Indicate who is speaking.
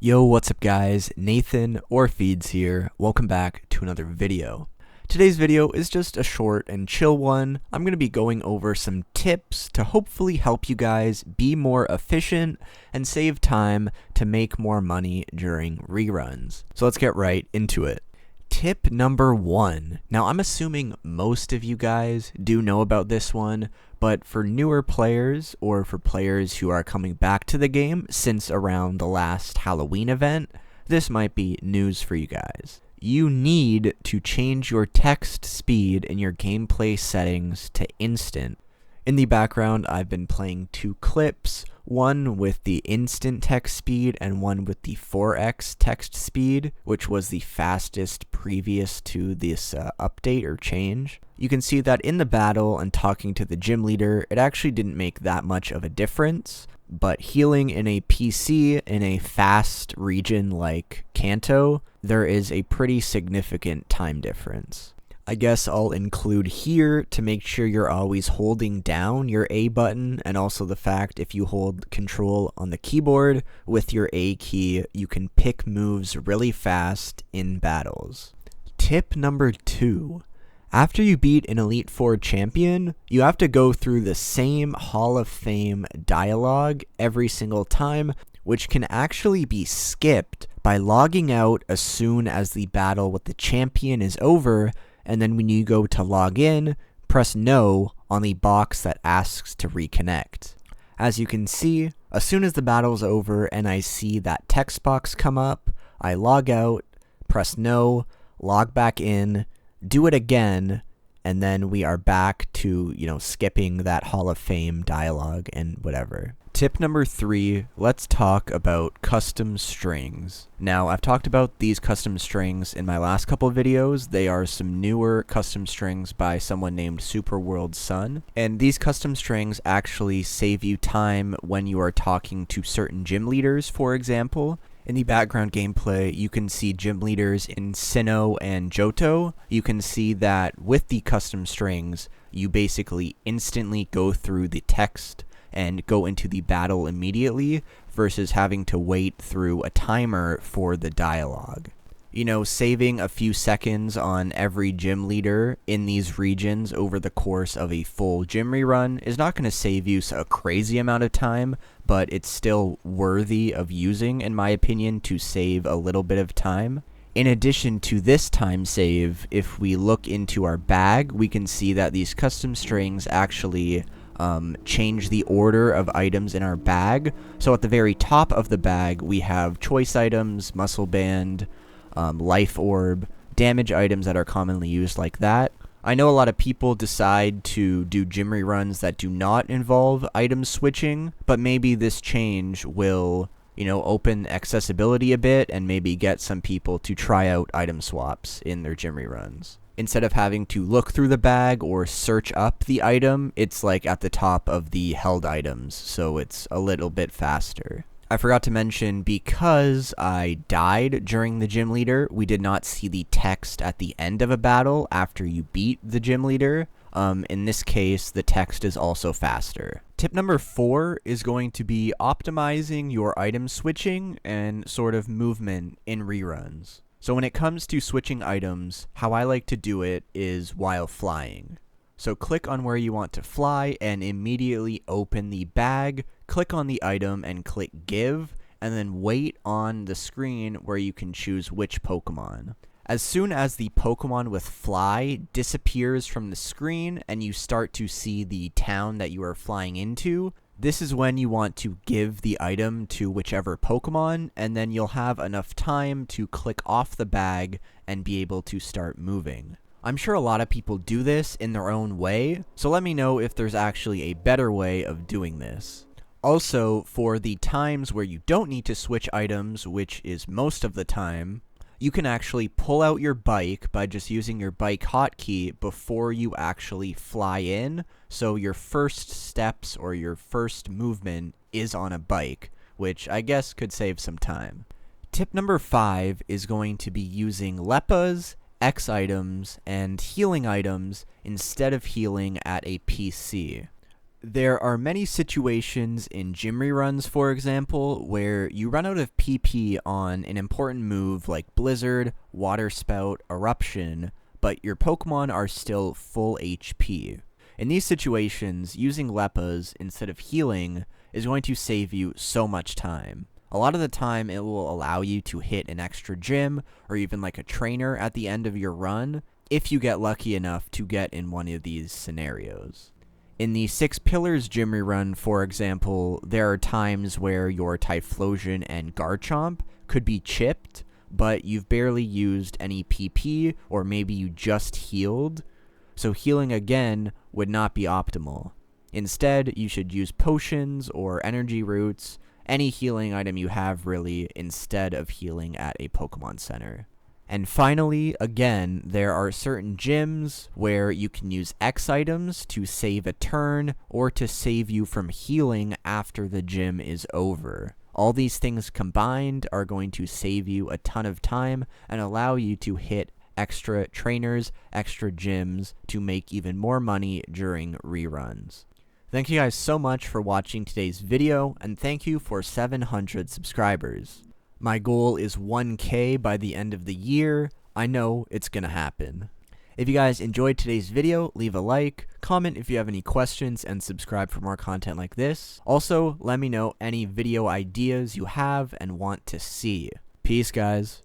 Speaker 1: Yo, what's up guys? Nathan or Feeds here. Welcome back to another video. Today's video is just a short and chill one. I'm going to be going over some tips to hopefully help you guys be more efficient and save time to make more money during reruns. So let's get right into it. Tip number 1. Now I'm assuming most of you guys do know about this one, but for newer players or for players who are coming back to the game since around the last Halloween event, this might be news for you guys. You need to change your text speed in your gameplay settings to instant. In the background, I've been playing two clips, one with the instant text speed and one with the 4x text speed, which was the fastest previous to this update or change. You can see that in the battle and talking to the gym leader, it actually didn't make that much of a difference, but healing in a PC in a fast region like Kanto, there is a pretty significant time difference. I guess I'll include here to make sure you're always holding down your A button, and also the fact if you hold control on the keyboard with your A key, you can pick moves really fast in battles. Tip number 2. After you beat an Elite Four champion, you have to go through the same Hall of Fame dialogue every single time, which can actually be skipped by logging out as soon as the battle with the champion is over, and then when you go to log in, press no on the box that asks to reconnect. As you can see, as soon as the battle's over and I see that text box come up, I log out, press no, log back in, do it again, and then we are back to, skipping that Hall of Fame dialogue and whatever. Tip number 3, let's talk about custom strings. Now, I've talked about these custom strings in my last couple of videos. They are some newer custom strings by someone named Superworld Sun, and these custom strings actually save you time when you are talking to certain gym leaders, for example. In the background gameplay, you can see gym leaders in Sinnoh and Johto. You can see that with the custom strings, you basically instantly go through the text and go into the battle immediately versus having to wait through a timer for the dialogue. Saving a few seconds on every gym leader in these regions over the course of a full gym rerun is not going to save you a crazy amount of time, but it's still worthy of using, in my opinion, to save a little bit of time. In addition to this time save, if we look into our bag, we can see that these custom strings actually change the order of items in our bag. So at the very top of the bag, we have choice items, muscle band, life orb, damage items that are commonly used like that. I know a lot of people decide to do gym reruns that do not involve item switching, but maybe this change will, open accessibility a bit and maybe get some people to try out item swaps in their gym reruns. Instead of having to look through the bag or search up the item, it's like at the top of the held items, so it's a little bit faster. I forgot to mention, because I died during the gym leader, we did not see the text at the end of a battle after you beat the gym leader. In this case, the text is also faster. Tip number 4 is going to be optimizing your item switching and sort of movement in reruns. So when it comes to switching items, how I like to do it is while flying. So click on where you want to fly and immediately open the bag, click on the item and click give, and then wait on the screen where you can choose which Pokemon. As soon as the Pokemon with fly disappears from the screen and you start to see the town that you are flying into, this is when you want to give the item to whichever Pokemon, and then you'll have enough time to click off the bag and be able to start moving. I'm sure a lot of people do this in their own way, so let me know if there's actually a better way of doing this. Also, for the times where you don't need to switch items, which is most of the time, you can actually pull out your bike by just using your bike hotkey before you actually fly in, so your first steps or your first movement is on a bike, which I guess could save some time. Tip number 5 is going to be using Leppas, X items, and healing items instead of healing at a PC. There are many situations in gym reruns, for example, where you run out of PP on an important move like Blizzard, Water Spout, Eruption, but your Pokemon are still full HP. In these situations, using Leppas instead of healing is going to save you so much time. A lot of the time, it will allow you to hit an extra gym or even like a trainer at the end of your run if you get lucky enough to get in one of these scenarios. In the 6 Pillars gym rerun, for example, there are times where your Typhlosion and Garchomp could be chipped, but you've barely used any PP, or maybe you just healed, so healing again would not be optimal. Instead, you should use potions or energy roots, any healing item you have really, instead of healing at a Pokemon Center. And finally, again, there are certain gyms where you can use X items to save a turn or to save you from healing after the gym is over. All these things combined are going to save you a ton of time and allow you to hit extra trainers, extra gyms to make even more money during reruns. Thank you guys so much for watching today's video, and thank you for 700 subscribers. My goal is 1K by the end of the year. I know it's gonna happen. If you guys enjoyed today's video, leave a like, comment if you have any questions, and subscribe for more content like this. Also, let me know any video ideas you have and want to see. Peace, guys.